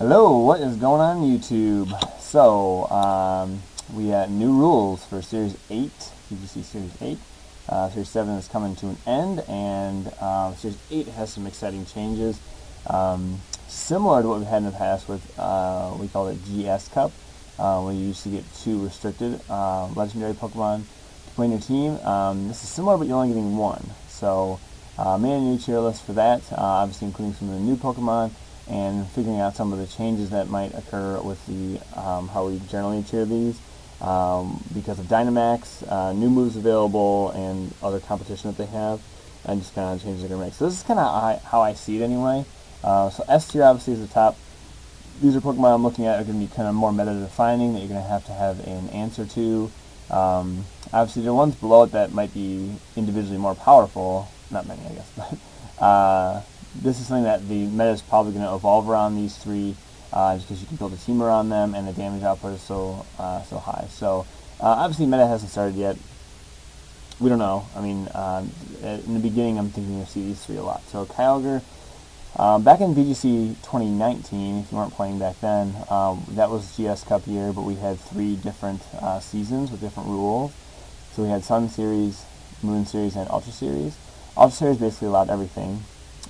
Hello, what is going on YouTube? So, we got new rules for Series 8, VGC Series 8. Series 7 is coming to an end, and Series 8 has some exciting changes. Similar to what we've had in the past with, we call it GS Cup, where you used to get 2 restricted legendary Pokemon to play in your team. This is similar, but you're only getting 1. So, made a new tier list for that, obviously including some of the new Pokemon, and figuring out some of the changes that might occur with the how we generally tier these because of Dynamax, new moves available, and other competition that they have, and just kind of changes they're going to make. So this is kind of how I see it anyway. So S tier obviously is the top. These are Pokemon I'm looking at are going to be kind of more meta defining that you're going to have an answer to. Obviously there are ones below it that might be individually more powerful. Not many, I guess, but this is something that the meta is probably going to evolve around these 3, just because you can build a team around them, and the damage output is so high. So obviously meta hasn't started yet. We don't know. I mean, in the beginning, I'm thinking you'll see these 3 a lot. So Kyogre, back in VGC 2019, if you weren't playing back then, that was GS Cup year, but we had 3 different seasons with different rules. So we had Sun Series, Moon Series, and Ultra Series. Ultra Series basically allowed everything.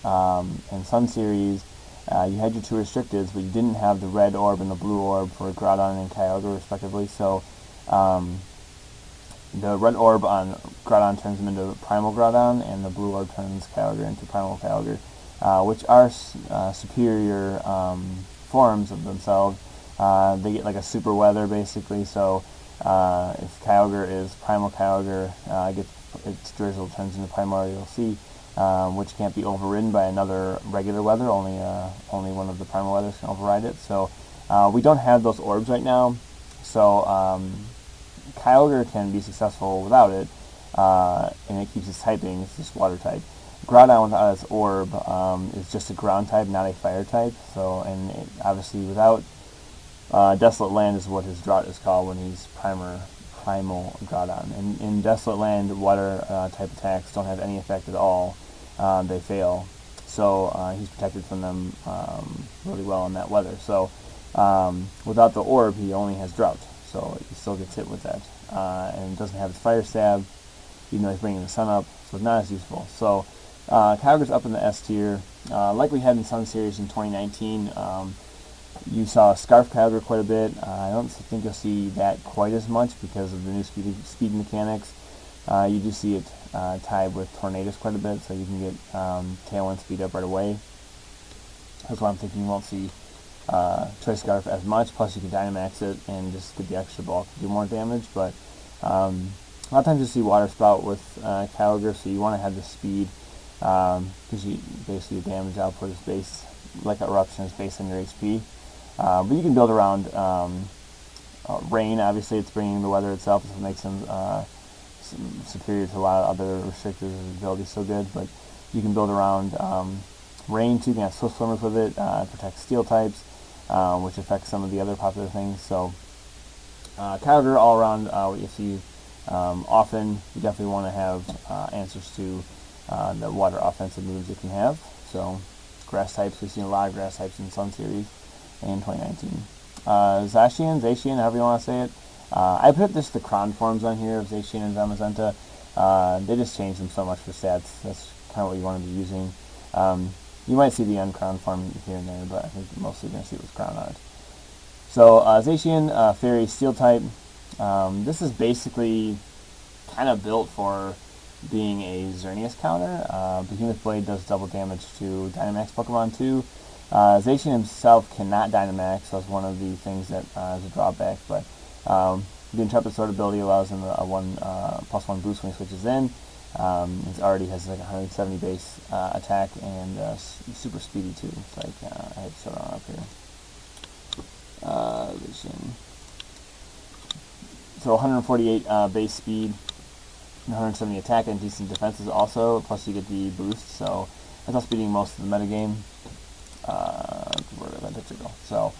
In Sun Series, you had your 2 restricteds, but you didn't have the red orb and the blue orb for Groudon and Kyogre, respectively. So the red orb on Groudon turns them into Primal Groudon, and the blue orb turns Kyogre into Primal Kyogre, which are superior forms of themselves. They get like a super weather, basically. So if Kyogre is Primal Kyogre, its Drizzle turns into Primordial Sea. Which can't be overridden by another regular weather. Only one of the primal weathers can override it. So we don't have those orbs right now. So Kyogre can be successful without it, and it keeps its typing. It's just water type. Groudon without its orb is just a ground type, not a fire type. So obviously without Desolate Land is what his drought is called when he's Primal Groudon. In Desolate Land, water type attacks don't have any effect at all. They fail. So he's protected from them really well in that weather. So without the orb, he only has drought. So he still gets hit with that. And doesn't have his Fire Stab, even though he's bringing the sun up. So it's not as useful. So Kyogre's up in the S tier. Like we had in Sun Series in 2019, you saw Scarf Kyogre quite a bit. I don't think you'll see that quite as much because of the new speed mechanics. You do see it tied with Tornadus quite a bit, so you can get Tailwind speed up right away. That's why I'm thinking you won't see Choice Scarf as much, plus you can Dynamax it and just get the extra bulk to do more damage. But a lot of times you see Water Spout with Kyogre, so you want to have the speed, because basically the damage output is based, like Eruption, is based on your HP. But you can build around Rain. Obviously, it's bringing the weather itself, so it makes them superior to a lot of other restrictors. His ability is so good, but you can build around Rain too. You can have Swift Swimmers with it, protect Steel types, which affects some of the other popular things. So Kyogre all around, what you see often. You definitely want to have answers to the water offensive moves it can have. So grass types, we've seen a lot of grass types in Sun Series in 2019. Zacian, however you want to say it. I put just the Cron forms on here of Zacian and Zamazenta. They just changed them so much for stats. That's kind of what you want to be using. You might see the uncrown form here and there, but I think mostly you're going to see it with crown on it. So Zacian, Fairy Steel type. This is basically kind of built for being a Xerneas counter. Behemoth Blade does double damage to Dynamax Pokemon too. Zacian himself cannot Dynamax, so that's one of the things that is a drawback, but the Intrepid Sword ability allows him a +1 boost when he switches in. It already has like 170 base attack and super speedy too. It's like, I have to on up here. Zacian. So 148 base speed, 170 attack, and decent defenses also, plus you get the boost, so that's outspeeding most of the metagame. Where did that picture go? So,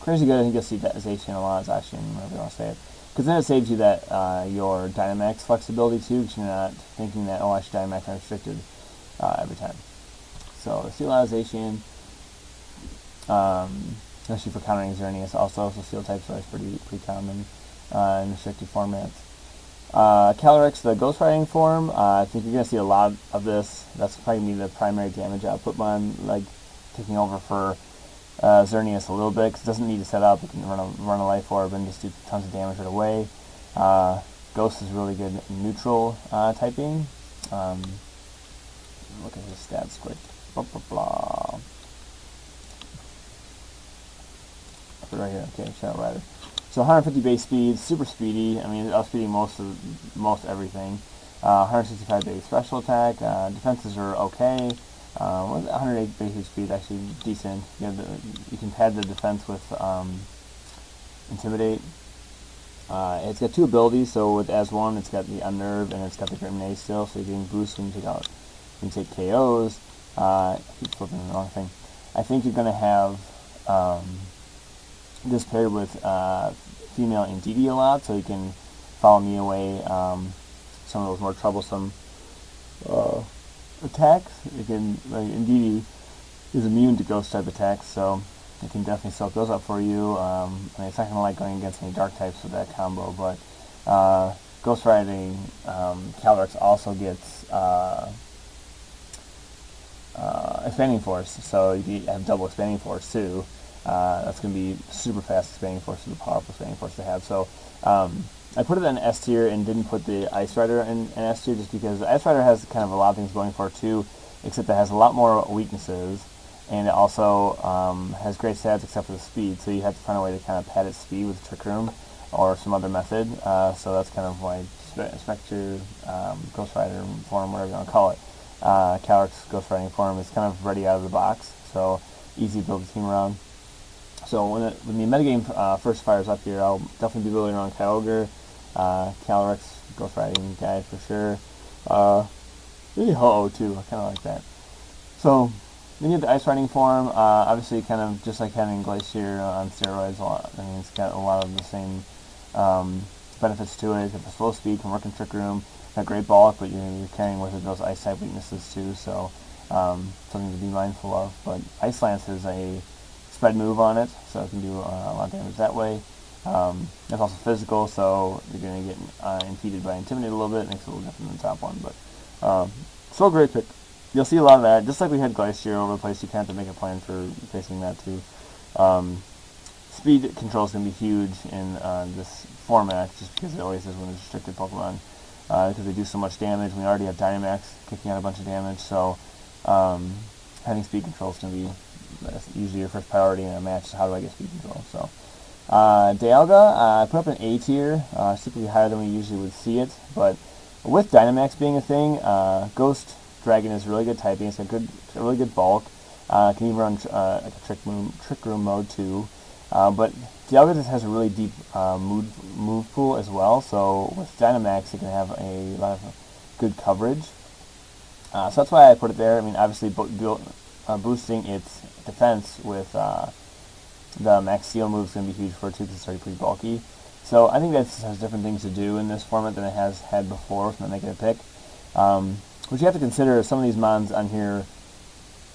crazy good. I think you'll see that Zacian a lot, Zacian, whatever you want to say it. Because then it saves you that your Dynamax flexibility too, because you're not thinking that, oh, I should Dynamax unrestricted every time. So, Steel Zacian. especially for countering Xerneas also, so Steel types are pretty common in restricted formats. Calyrex, the Ghost Riding form, I think you're going to see a lot of this. That's probably going to be the primary damage output mon, like taking over for Xerneas a little bit, because it doesn't need to set up. It can run a Life Orb and just do tons of damage right away. Ghost is really good neutral typing. Look at his stats quick. Blah, blah, blah. I'll put it right here. Okay, Shadow Rider. So 150 base speed, super speedy. I mean, outspeeding most everything. 165 base special attack. Defenses are okay. 108 basic speed, actually decent. You can pad the defense with Intimidate. It's got two abilities. So with S1, it's got the Unnerve and it's got the Grenade still. So you're getting boosts when you take KOs. I keep flipping the wrong thing. I think you're going to have this paired with female Indeedee a lot, so you can follow me away some of those more troublesome attacks. Indeedee is immune to ghost type attacks, so it can definitely soak those up for you. I mean, it's not going to like going against any dark types with that combo, but Ghost Riding Calyrex also gets Expanding Force, so you have double Expanding Force too. That's going to be super fast Expanding Force, super powerful Expanding Force to have. So I put it in S tier and didn't put the Ice Rider in S tier just because the Ice Rider has kind of a lot of things going for it too, except it has a lot more weaknesses, and it also has great stats except for the speed, so you have to find a way to kind of pad its speed with Trick Room or some other method. So that's kind of why Spectre, Ghost Rider form, whatever you want to call it, Calyrex Ghost Riding form is kind of ready out of the box, so easy to build a team around. So when the metagame first fires up here, I'll definitely be building around Kyogre, Calyrex, Ghost Riding guy for sure. Maybe Ho-Oh too, I kind of like that. So then you have the Ice Riding form, obviously kind of just like having Glacier on steroids. I mean, it's got a lot of the same benefits to it. It's got the slow speed, can work in Trick Room, got great bulk, but you're carrying with it those Ice type weaknesses too, so something to be mindful of. But Ice Lance is a spread move on it, so it can do a lot of damage that way. It's also physical, so you're going to get impeded by Intimidate a little bit. It makes it a little different than the top one, but still a great pick. You'll see a lot of that. Just like we had Glacier over the place, you kind of have to make a plan for facing that too. Speed control is going to be huge in this format, just because it always is when it's restricted Pokemon, because they do so much damage. We already have Dynamax kicking out a bunch of damage, so having speed control is going to be usually your first priority in a match. Is how do I get speed control? So Dialga, I put up an A tier, typically higher than we usually would see it, but with Dynamax being a thing, Ghost Dragon is really good typing. It's got really good bulk. Can even run like a Trick Room mode too. But Dialga just has a really deep move pool as well. So with Dynamax, it can have a lot of good coverage. So that's why I put it there. I mean, obviously boosting its defense with the Max Steel move is going to be huge for it too, because it's already pretty bulky. So I think that has different things to do in this format than it has had before, so I'm making a pick. What you have to consider is some of these mons on here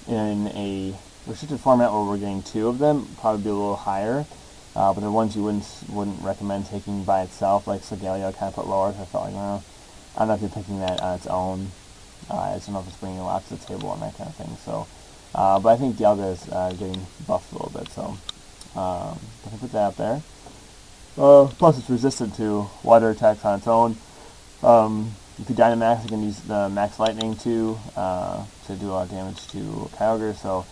in a restricted format where we're getting two of them, probably be a little higher, but they're ones you wouldn't recommend taking by itself, like Solgaleo I kind of put lower, because I felt like, well, I'm not going to be picking that on its own. I just don't know if it's bringing a lot to the table and that kind of thing. So, but I think Dialga is getting buffed a little bit, so I can put that out there. Plus, it's resistant to water attacks on its own. If you Dynamax, you can use the Max Lightning too to do a lot of damage to Kyogre. So,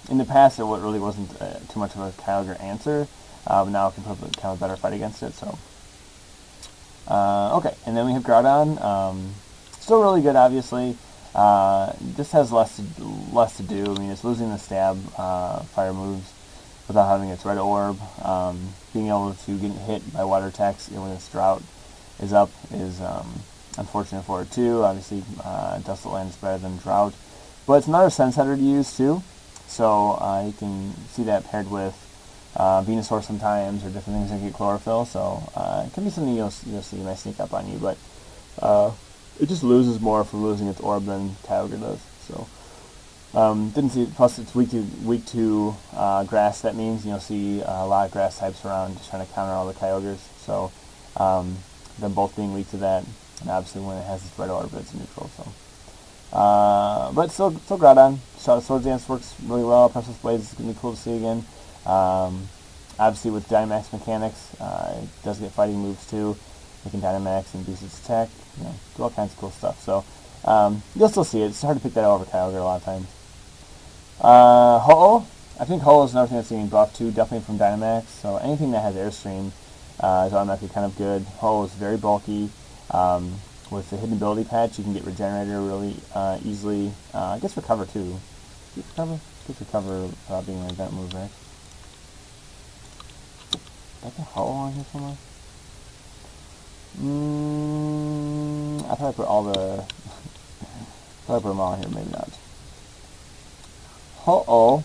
in the past, it really wasn't too much of a Kyogre answer, but now it can put kind of a better fight against it. So, okay, and then we have Groudon. Still really good, obviously. Just has less to do. I mean, it's losing the stab fire moves without having its red orb. Being able to get hit by water attacks when its drought is up is unfortunate for it too. Obviously, Dusty Land is better than drought, but it's another Sense Header to use too. So you can see that paired with Venusaur sometimes, or different things that get chlorophyll. So it can be something you'll see might sneak up on you, but it just loses more from losing its orb than Kyogre does. So Didn't see. Plus, it's weak to grass. That means you'll see a lot of grass types around, just trying to counter all the Kyogres. So, them both being weak to that, and obviously when it has this red orb, it's neutral. So, but still Groudon. Swords Dance works really well. Precious Blades is gonna be cool to see again. Obviously with Dynamax mechanics, it does get fighting moves too. You can Dynamax and boost its attack. Do all kinds of cool stuff. So. You'll still see it. It's hard to pick that over Kyogre a lot of times. Ho-Oh. I think Ho-Oh is another thing that's getting buffed too, definitely from Dynamax. So anything that has Airstream is automatically kind of good. Ho-Oh is very bulky. With the hidden ability patch, you can get Regenerator really easily. I guess Recover too. Recover? I guess Recover being an event move, right? Did I put Ho-Oh on here somewhere? I thought I put all the... I thought I put them all here, maybe not. Ho-Oh.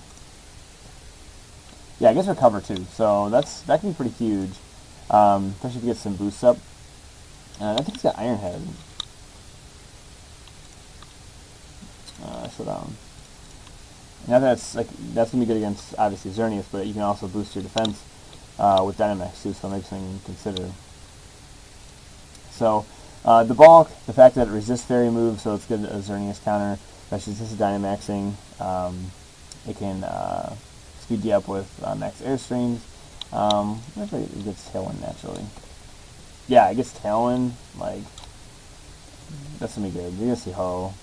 Yeah, I guess Recover too. So that can be pretty huge. Especially if you get some boosts up. I think it's got Iron Head. Slow down. Now that's gonna be good against obviously Xerneas, but you can also boost your defense with Dynamax too, so maybe something to consider. So the bulk, the fact that it resists fairy moves, so it's good as Xerneas counter. Especially since it's Dynamaxing, it can speed you up with max Airstreams. Maybe it gets Tailwind naturally. Yeah, it gets Tailwind. Like that's gonna be good. You're gonna see Ho.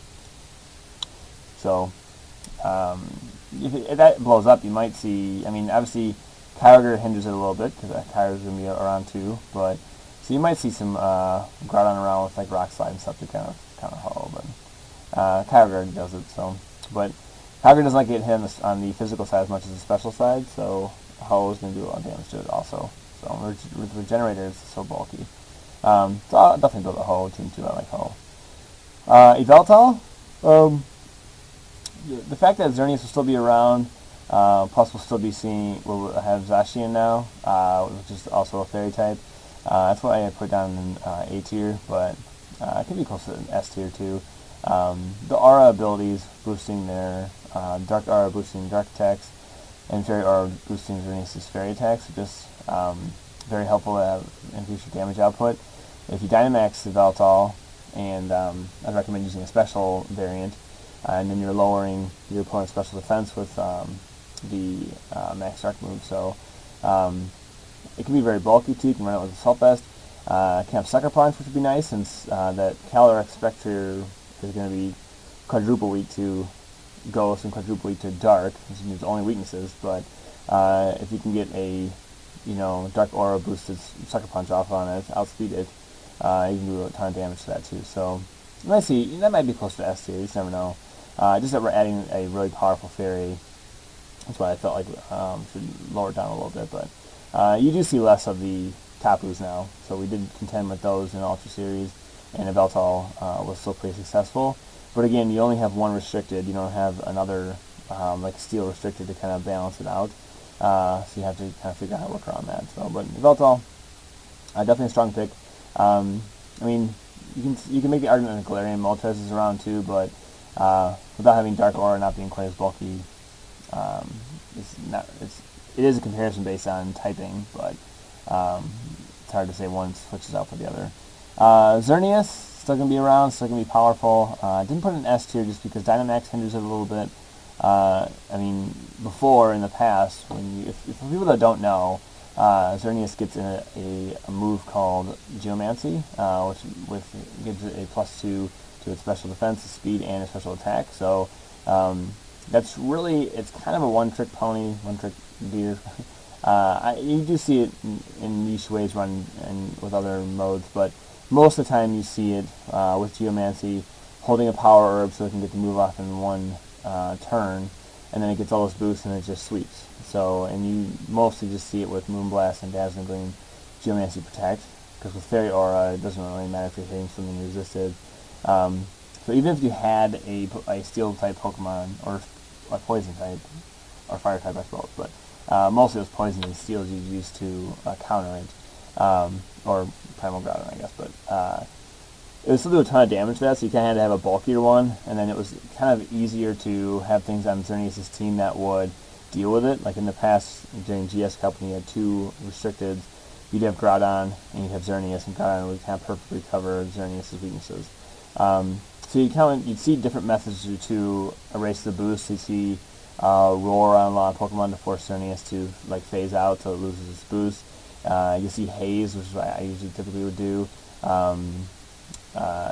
So if that blows up, you might see. I mean, obviously, Kyogre hinders it a little bit because Kyogre's gonna be around too. But so you might see some Groudon around with like Rock Slide and stuff to kind of Ho. But Kyogre does it. So, but Kyogre doesn't like get hit on the physical side as much as the special side. So Ho is gonna do a lot of damage to it also. So with Regenerator, it's so bulky. So I'll definitely build a Ho team too. I like Ho. Yveltal. The fact that Xerneas will still be around, plus we'll have Zacian now, which is also a fairy type. That's what I put down in A tier, but it could be close to S tier too. The Aura abilities boosting their Dark Aura boosting Dark attacks, and Fairy Aura boosting Xerneas' fairy attacks are just very helpful to have increase your damage output. If you Dynamax Yveltal, and I'd recommend using a special variant, and then you're lowering your opponent's special defense with the Max Dark move. So it can be very bulky too. You can run it with Assault Vest. It can have Sucker Punch, which would be nice, since that Calyrex Spectre is going to be quadruple weak to Ghost and quadruple weak to Dark, which means only weaknesses. But if you can get a Dark Aura boosted Sucker Punch off on it, outspeed it, you can do a ton of damage to that too. So you might see that might be close to S tier. You just never know. Just that we're adding a really powerful fairy. That's why I felt like should lower it down a little bit. But you do see less of the Tapus now. So we did contend with those in Ultra Series, and Yveltal was still pretty successful. But again, you only have one restricted. You don't have another like Steel restricted to kind of balance it out. So you have to kind of figure out how to work around that. So, but Yveltal, definitely a strong pick. I mean, you can make the argument that Galarian Moltres is around too, but without having Dark Aura not being quite as bulky, it is a comparison based on typing, but it's hard to say one switches out for the other. Xerneas still gonna be around, still gonna be powerful. I didn't put an S tier just because Dynamax hinders it a little bit. I mean, before in the past, if for people that don't know, Xerneas gets a move called Geomancy, which gives it a +2 to its special defense, its speed, and its special attack. So that's really, it's kind of a one-trick pony, one-trick deer. You do see it in niche ways run and with other modes, but most of the time you see it with Geomancy holding a power herb so it can get the move off in one turn, and then it gets all those boosts and it just sweeps. So, and you mostly just see it with Moonblast and Dazzling Gleam, Geomancy Protect, because with Fairy Aura it doesn't really matter if you're hitting something resisted. So even if you had a Steel type Pokemon, or a Poison type, or Fire type I suppose, but mostly those Poison and Steels you use to counter it, or Primal Groudon I guess, but it would still do a ton of damage to that, so you kind of had to have a bulkier one, and then it was kind of easier to have things on Xerneas' team that would deal with it. Like in the past, during GS Cup, when you had 2 restricted, you'd have Groudon and you'd have Xerneas, and Groudon would kind of perfectly cover Xerneas' weaknesses. So you'd see different methods to erase the boost. You see Roar on a lot of Pokemon to force Xerneas to like phase out so it loses its boost. You see Haze, which is what I usually typically would do.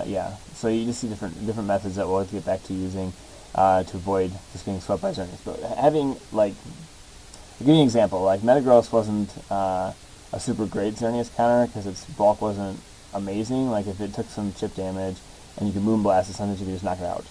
Yeah, so you just see different methods that we'll have to get back to using to avoid just getting swept by Xerneas. But having, like, I'll give you an example. Like, Metagross wasn't a super great Xerneas counter because its bulk wasn't amazing. Like, if it took some chip damage and you could Moonblast it, sometimes you could just knock it out.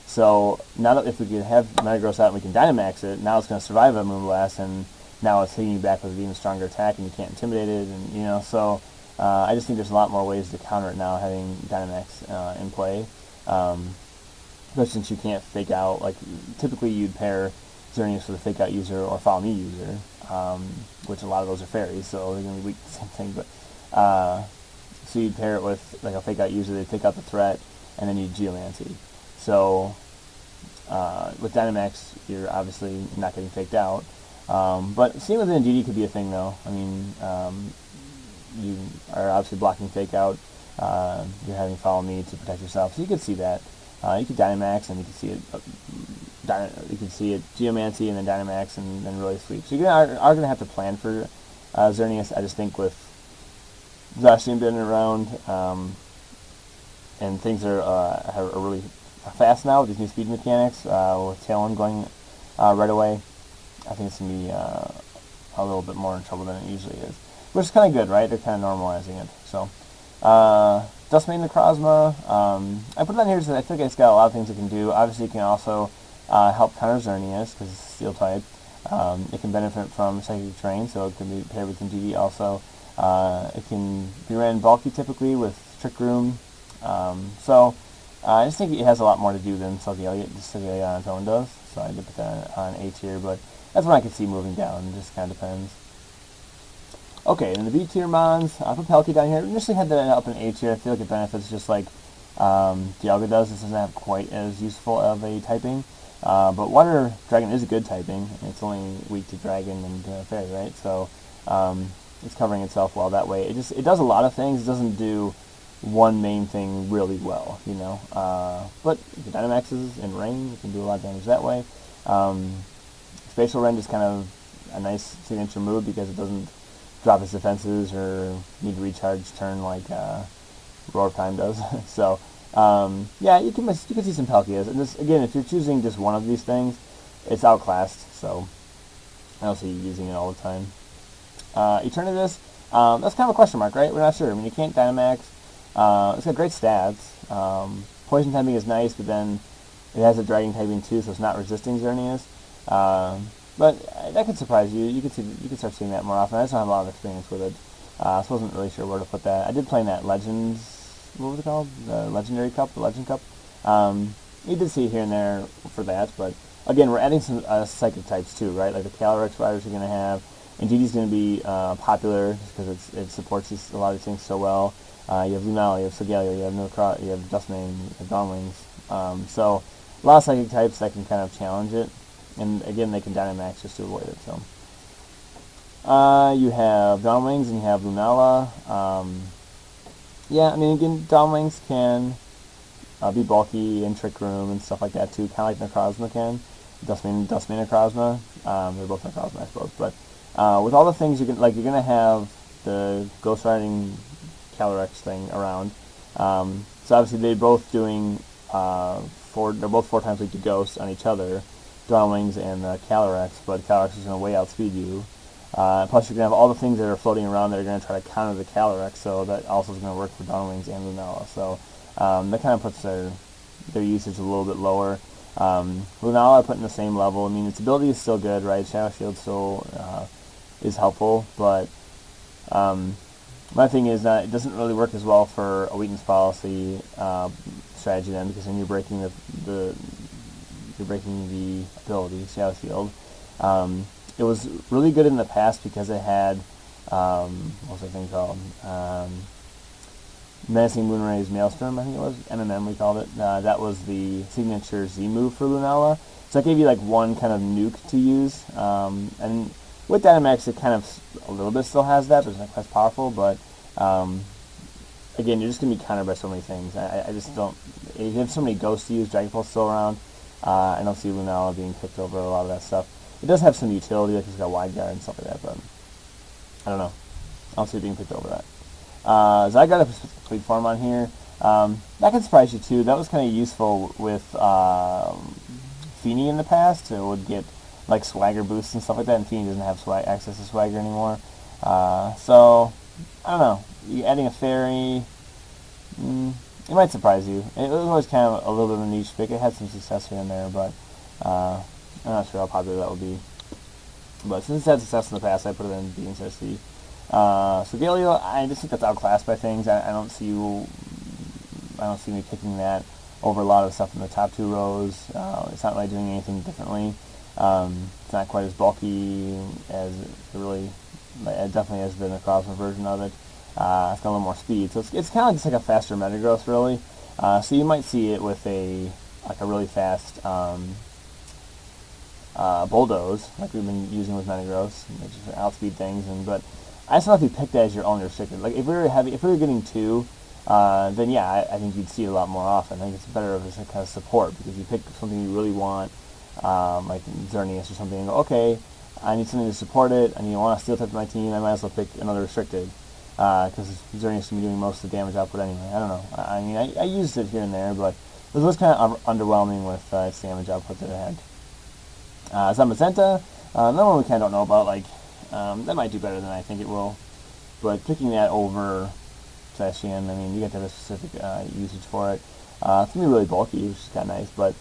So now that if we could have Metagross out and we can Dynamax it, now it's going to survive a Moonblast, and now it's hitting you back with an even stronger attack, and you can't intimidate it, and so I just think there's a lot more ways to counter it now, having Dynamax in play. Especially since you can't fake out, like typically you'd pair Xerneas with a fake out user or Follow Me user, which a lot of those are fairies, so they're going to be weak to the same thing. But so you'd pair it with like a fake out user, they take out the threat, and then you'd Geomancy. So with Dynamax, you're obviously not getting faked out. But seeing with Indeedee could be a thing, though. I mean, you are obviously blocking fake out. You're having Follow Me to protect yourself, so you could see that. You could Dynamax, and you could see it. You could see it Geomancy and then Dynamax, and then really sweep. So you are going to have to plan for Xerneas. I just think with Zacian being around, and things are really fast now with these new speed mechanics, with Tailwind going right away, I think it's going to be a little bit more in trouble than it usually is. Which is kind of good, right? They're kind of normalizing it. So, Dustmane Necrozma, I put it on here because I think it's got a lot of things it can do. Obviously, it can also help counter Xerneas because it's Steel type. It can benefit from Psychic Terrain, so it can be paired with Indeedee also. It can be ran bulky typically with Trick Room. So, I just think it has a lot more to do than Solgaleo on its own does. So I did put that on A tier, but that's what I could see moving down. It just kind of depends. Okay, and the B tier mons, I put Palkia down here. Initially had that up in A tier. I feel like it benefits just like Dialga does. This doesn't have quite as useful of a typing. But Water Dragon is a good typing. It's only weak to Dragon and Fairy, right? So it's covering itself well that way. It does a lot of things. It doesn't do one main thing really well, but the Dynamaxes in Rain, you can do a lot of damage that way. Spatial Rend is kind of a nice signature move because it doesn't drop its defenses or need to recharge turn like Roar Time does. So yeah, you can see some Palkias. And this, again, if you're choosing just one of these things, it's outclassed. So I don't see you using it all the time. Eternatus, that's kind of a question mark, right? We're not sure. I mean, you can't Dynamax. It's got great stats. Poison typing is nice, but then it has a Dragon typing too, so it's not resisting Xerneas. But that could surprise you. You could start seeing that more often. I just don't have a lot of experience with it, so I wasn't really sure where to put that. I did play in that Legends, what was it called? The Legendary Cup, the Legend Cup. You did see it here and there for that, but again, we're adding some Psychic types too, right? Like the Calyrex riders are going to have. Indeedee's going to be popular because it supports a lot of these things so well. You have Lunala, you have Solgaleo, you have Dustmane, you have Dawnwings. So a lot of Psychic types that can kind of challenge it. And again, they can Dynamax just to avoid it. So you have Dawnwings and you have Lunala. Yeah, I mean, again, Dawnwings can be bulky in Trick Room and stuff like that too, kind of like Necrozma can. Dustmane Necrozma. They're both Necrozma, I suppose. But with all the things you're gonna have the Ghost Riding Calyrex thing around. So obviously they're both doing they're both 4 times weak to Ghost on each other, Dawnwings and Calyrex, but Calyrex is going to way outspeed you. Plus you're going to have all the things that are floating around that are going to try to counter the Calyrex, so that also is going to work for Dawnwings and Lunala. So that kind of puts their usage a little bit lower. Lunala I put in the same level. I mean, its ability is still good, right? Shadow Shield still is helpful, but my thing is that it doesn't really work as well for a weakness policy strategy then, because then you're breaking the ability, Shadow Shield. It was really good in the past because it had what was that thing called? Menacing Moonraze Maelstrom, I think it was, MMM we called it. That was the signature Z move for Lunala. So it gave you like one kind of nuke to use. And with Dynamax, it kind of a little bit still has that, but it's not quite as powerful. But again, you're just going to be countered by so many things. I just don't. You have so many ghosts to use, Dragon Pulse still around. I don't see Lunala being picked over a lot of that stuff. It does have some utility, like it's got Wide Guard and stuff like that, but I don't know. I don't see it being picked over that. Zygarde has a complete form on here. That can surprise you too. That was kind of useful with Feeny in the past. It would get like Swagger boosts and stuff like that, and Feeny doesn't have access to Swagger anymore. So, I don't know. Adding a Fairy, it might surprise you. It was always kind of a little bit of a niche pick. It had some success here and there, but I'm not sure how popular that would be. But since it's had success in the past, I put it in B instead of C. So Galio, I just think that's outclassed by things. I don't see me picking that over a lot of stuff in the top two rows. It's not really doing anything differently. It's not quite as bulky as it definitely has been a Crossover version of it. It's got a little more speed, so it's kind of just like a faster Metagross, really. So you might see it with a really fast Bulldoze, like we've been using with Metagross, just outspeed things. But I just don't know if you picked that as your own restricted. Like if we were getting two, then yeah, I think you'd see it a lot more often. I think it's better if it's a kind of support, because you pick something you really want, like Xerneas or something, and go, okay, I need something to support it. I want to Steel type my team. I might as well pick another restricted, because Xerneas can be doing most of the damage output anyway. I don't know. I mean, I used it here and there, but it was kind of underwhelming with its damage output that it had. Zamazenta, another one we kind of don't know about. Like that might do better than I think it will, but picking that over Zacian, I mean, you get to have a specific usage for it. It's going to be really bulky, which is kind of nice, but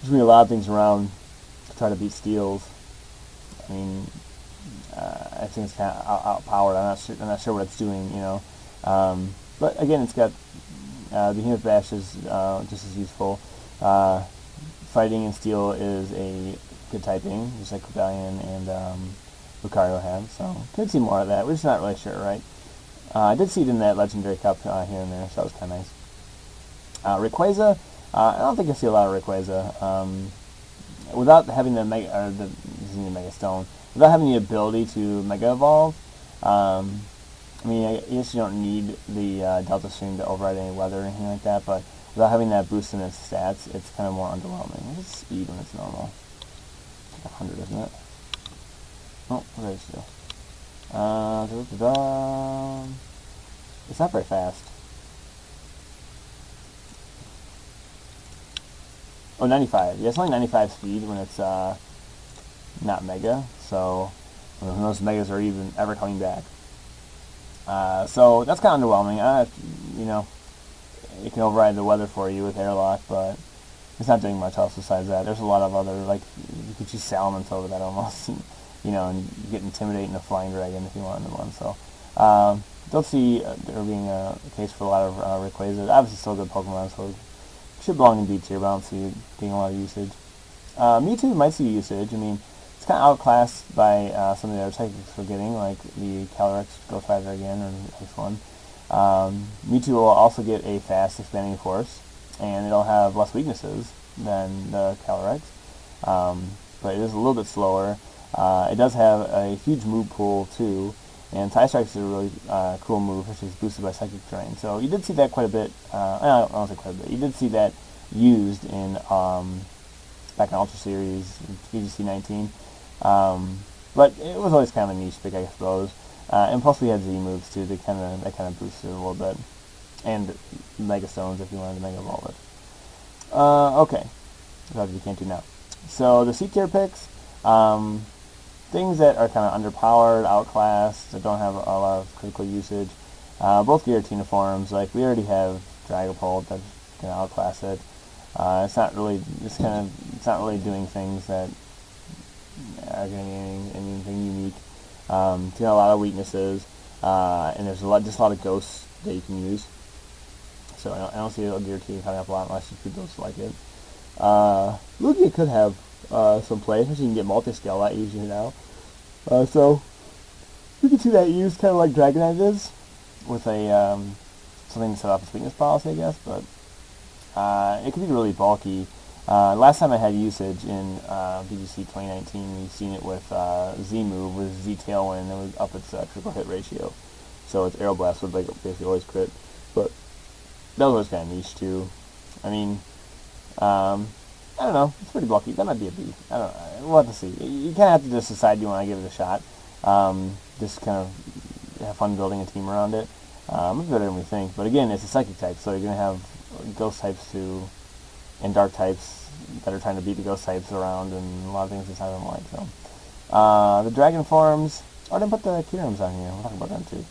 there's going to be a lot of things around to try to beat Steels. I mean, I think it's kind of outpowered. I'm not sure what it's doing, but again, it's got the Behemoth Bash is just as useful. Fighting in Steel is a good typing, just like Cobalion and Lucario have, so could see more of that. We're just not really sure, right? I did see it in that Legendary Cup here and there, so that was kind of nice. Rayquaza, I don't think I see a lot of Rayquaza. Without having the Mega Stone, without having the ability to Mega Evolve, I mean, I guess you don't need the Delta Stream to override any weather or anything like that, but without having that boost in its stats, it's kind of more underwhelming. What's its speed when it's normal? It's like 100, isn't it? Oh, what did I do? It's not very fast. Oh, 95. Yeah, it's only 95 speed when it's not Mega, so who knows if Megas are even ever coming back. So that's kind of underwhelming. It can override the weather for you with Airlock, but it's not doing much else besides that. There's a lot of other, like, you could use Salamence over that almost, and get Intimidate in a Flying Dragon if you wanted one. So don't see there being a case for a lot of Rayquaza. Obviously still a good Pokemon, so it should belong in B tier, but I don't see it getting a lot of usage. Mewtwo might see usage. I mean, it's kind of outclassed by some of the other techniques we're getting, like the Calyrex Ghost Rider again, or X1. Mewtwo will also get a fast Expanding Force, and it'll have less weaknesses than the Calyrex, but it is a little bit slower. It does have a huge move pool too, and Tie Strike is a really cool move, which is boosted by Psychic Terrain. So you did see that quite a bit. I don't say quite a bit. You did see that used in back in Ultra Series, VGC 19. But it was always kind of a niche pick, I suppose. And plus we had Z moves too. That kind of boosted it a little bit, and Mega Stones if you wanted to Mega Evolve it. Okay, that you can't do now. So the C tier picks, things that are kind of underpowered, outclassed, that don't have a lot of critical usage. Both Giratina forms, like we already have Dragapult that can outclass it. It's not really doing things that are going to be anything unique. It's got a lot of weaknesses, and there's just a lot of ghosts that you can use. So I don't see a Giratina coming up a lot unless you could ghosts like it. Lugia could have some play, especially you can get multi-scale that easier now. So we can see that used kind of like Dragonite is, with a something to set off its weakness policy, I guess, but it can be really bulky. Last time I had usage in BGC 2019, we've seen it with Z-Move, with Z-Tailwind, and was up its critical hit ratio. So its Aeroblast would basically always crit. But that was always kind of niche too. I mean, I don't know. It's pretty bulky. That might be a B. I don't know. We'll have to see. You kind of have to just decide you want to give it a shot. Just kind of have fun building a team around it. It's better than we think. But again, it's a psychic type, so you're going to have ghost types too, and dark types that are trying to beat the ghost types around, and a lot of things inside of them like. So, the dragon forms. Oh, I didn't put the Kyrums on here. We'll talk about them too.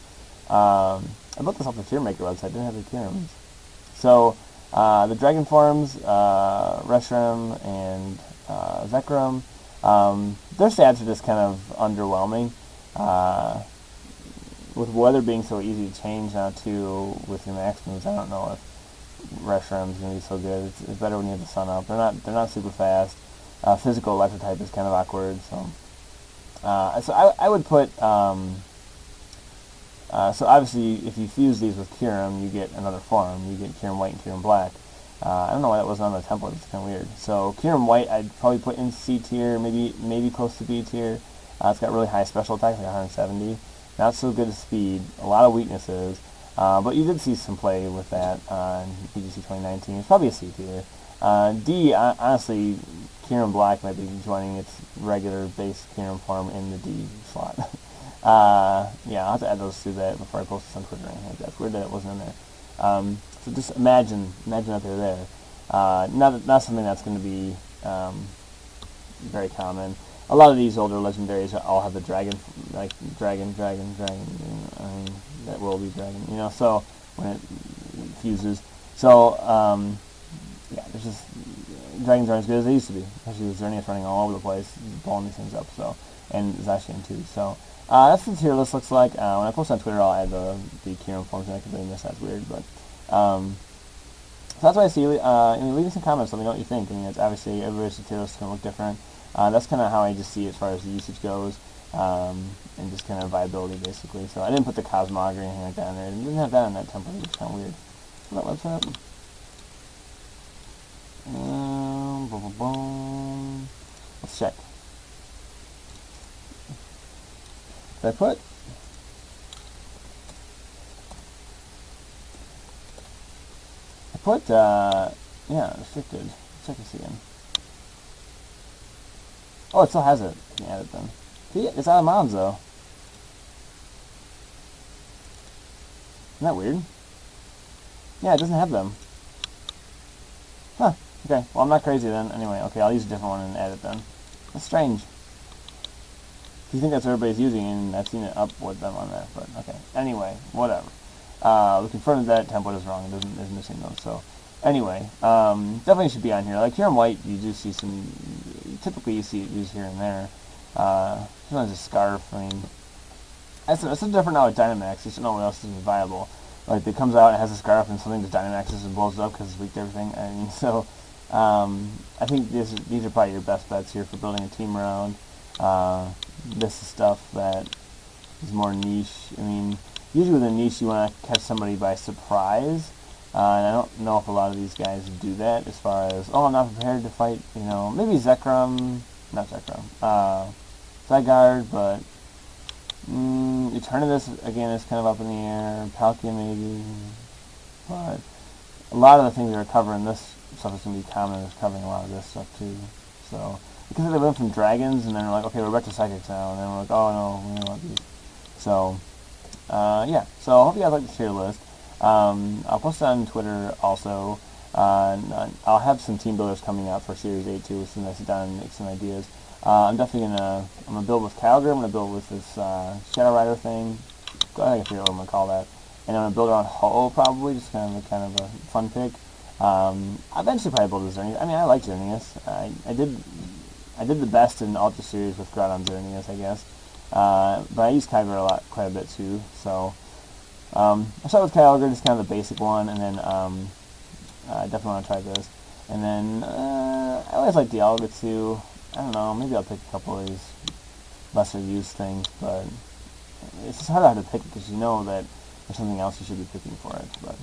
I built this off the Tier Maker website. I didn't have the Kyrums. So, the dragon forms, Reshiram and Zekrom, their stats are just kind of underwhelming. With weather being so easy to change now too, with your max moves, I don't know if Reshiram's gonna be so good. It's better when you have the sun up. They're not super fast. Physical electric type is kind of awkward. So I would put. So obviously, if you fuse these with Kyurem, you get another form. You get Kyurem White and Kyurem Black. I don't know why that wasn't on the template. It's kind of weird. So Kyurem White, I'd probably put in C tier, maybe close to B tier. It's got really high special attacks, like 170. Not so good at speed. A lot of weaknesses. But you did see some play with that in BGC 2019. It's probably a C tier. D, honestly, Kyurem Black might be joining its regular base Kyurem form in the D slot. Yeah, I'll have to add those to that before I post this on Twitter or anything like that. It's weird that it wasn't in there. So just imagine that they're there. Not something that's going to be very common. A lot of these older legendaries all have the dragon, like dragon. I mean, that will be dragon, So when it fuses, so yeah, there's just dragons aren't as good as they used to be. Especially with Xerneas running all over the place, blowing these things up. So and Zacian too. So that's what the tier list looks like. When I post on Twitter, I'll add the Kyurem forms, and I completely miss that's weird, but. So that's what I see. Leave me some comments. Let me know what you think. I mean, it's obviously everybody's tier list is going to look different. That's kind of how I just see it as far as the usage goes, and just kind of viability basically. So I didn't put the Cosmog or anything like that in there. It didn't have that on that template. It's kind of weird. That website. Let's check. Did I put? Yeah, restricted. Check this again. Oh, it still has it. You can add it then. See, it's out of mods though. Isn't that weird? Yeah, it doesn't have them. Huh. Okay. Well, I'm not crazy then. Anyway, okay, I'll use a different one and add it then. That's strange. You think that's what everybody's using, and I've seen it up with them on there. But okay. Anyway, whatever. We confirmed that template is wrong. It is missing those. So anyway, definitely should be on here. Like Kyurem White, you do see some. Typically, you see it used here and there. Sometimes a Scarf. I mean, it's different now with Dynamax. You should know what else is viable. Like it comes out, it has a Scarf, and something just Dynamaxes and blows it up because it's weak to everything. I mean, so I think these are probably your best bets here for building a team around. This is stuff that is more niche. I mean. Usually with a niche, you want to catch somebody by surprise, and I don't know if a lot of these guys do that as far as, oh, I'm not prepared to fight, maybe Zekrom, not Zekrom, Zygarde, but Eternatus, again, is kind of up in the air, Palkia maybe, but a lot of the things that are covering this stuff is going to be common is covering a lot of this stuff too, so, because they went from dragons, and then we're like, okay, we're back to psychics now, and then we're like, oh no, we don't want these, so... yeah, so I hope you guys like the tier list. I'll post it on Twitter also. I'll have some team builders coming out for Series 8 too, as soon as I sit down and make some ideas. I'm definitely I'm gonna build with Kyogre, I'm gonna build with this Shadow Rider thing. I can figure out what I'm gonna call that. And I'm gonna build around Ho probably, just kind of a fun pick. I'll eventually probably build a Xerneas. I mean, I like Xerneas. I did the best in Ultra Series with Groudon Xerneas, I guess. But I use Kyogre quite a bit too, so I'll start with Kyogre, just kind of the basic one, and then I definitely want to try this. And then I always like Dialga too. I don't know, maybe I'll pick a couple of these lesser used things, but it's just hard to pick because you know that there's something else you should be picking for it. But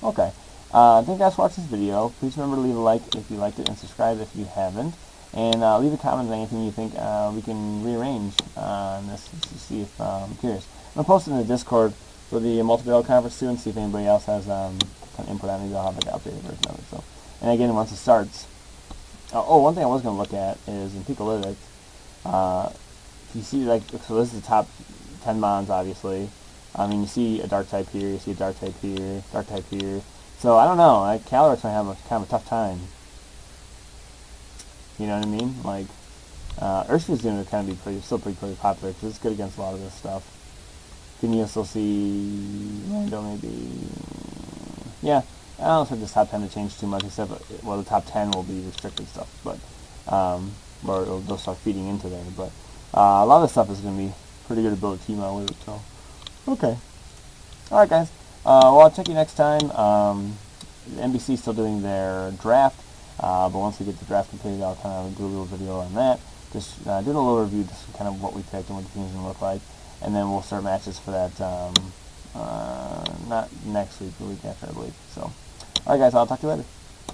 okay. Thank you guys for watching this video. Please remember to leave a like if you liked it and subscribe if you haven't. And leave a comment on anything you think we can rearrange on this to see if I'm curious. I'm going to post it in the Discord for the multi-video conference too and see if anybody else has kind of input on it. Maybe I'll have like an updated version of it. So, and again, once it starts, one thing I was going to look at is in Picolytics, if you see like, so this is the top 10 bonds obviously. I mean, you see a dark type here, you see a dark type here, dark type here. So I don't know, like Calyrex might have kind of a tough time. You know what I mean? Like, Urshifu's going to kind of be still pretty popular because it's good against a lot of this stuff. Can you still see Lando maybe? Yeah, I don't expect this top 10 to change too much, except, well, the top 10 will be restricted stuff, but, or they'll start feeding into there, but a lot of this stuff is going to be pretty good to build a team out with it, so, okay. Alright guys, well, I'll check you next time. NBC is still doing their draft, but once we get the draft completed, I'll kind of do a little video on that. Just doing a little review, just kind of what we picked and what the team's going to look like. And then we'll start matches for that, not next week, the week after, I believe. So, alright guys, I'll talk to you later.